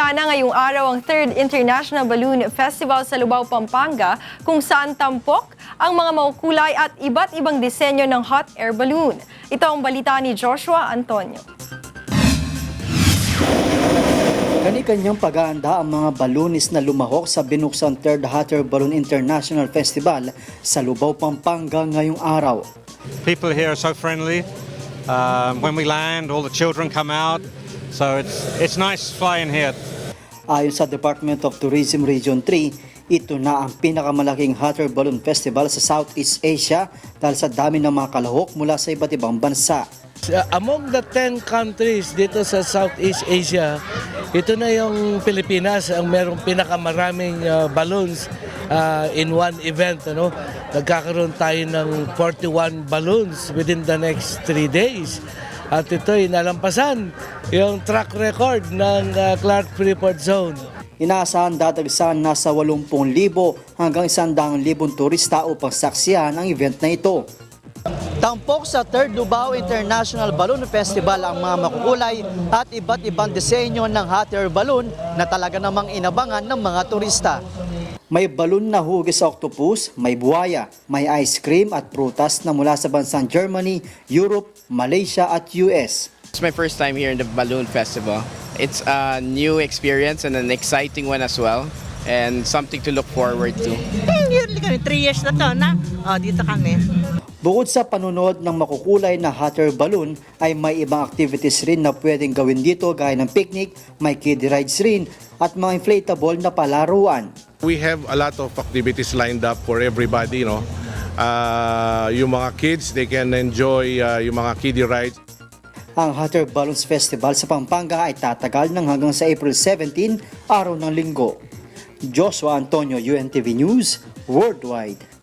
Nagsimana ngayong araw ang 3rd International Balloon Festival sa Lubao, Pampanga, kung saan tampok ang mga maukulay at iba't ibang disenyo ng hot air balloon. Ito ang balita ni Joshua Antonio. Kani-kanyang pag-aanda ang mga balloonist na lumahok sa binuksang 3rd Hot Air Balloon International Festival sa Lubao, Pampanga ngayong araw. People here are so friendly. When we land, all the children come out. So it's nice flying here. Ayon sa Department of Tourism Region 3, ito na ang pinakamalaking hot air balloon festival sa Southeast Asia dahil sa dami ng mga kalahok mula sa iba't ibang bansa. Among the 10 countries dito sa Southeast Asia, ito na yung Pilipinas ang merong pinakamaraming balloons in one event. Nagkakaroon tayo ng 41 balloons within the next 3 days. At ito'y nalampasan yung track record ng Clark Freeport Zone. Inaasahan dadagsan nasa 80,000 hanggang 100,000 turista upang saksiyan ang event na ito. Tampok sa 3rd Lubao International Balloon Festival ang mga makukulay at iba't ibang disenyo ng hot air balloon na talaga namang inabangan ng mga turista. May balloon na hugis sa octopus, may buwaya, may ice cream at prutas na mula sa bansang Germany, Europe, Malaysia at US. It's my first time here in the Balloon Festival. It's a new experience and an exciting one as well, and something to look forward to. Yearly kami, 3 years na to na. Dito kami. Bukod sa panunod ng makukulay na hot air balloon, ay may ibang activities rin na pwedeng gawin dito gaya ng picnic, may kiddie rides rin at mga inflatable na palaruan. We have a lot of activities lined up for everybody, Yung mga kids, they can enjoy yung mga kiddie rides. Ang Hot Air Balloons Festival sa Pampanga ay tatagal ng hanggang sa April 17, araw ng linggo. Joshua Antonio, UNTV News, Worldwide.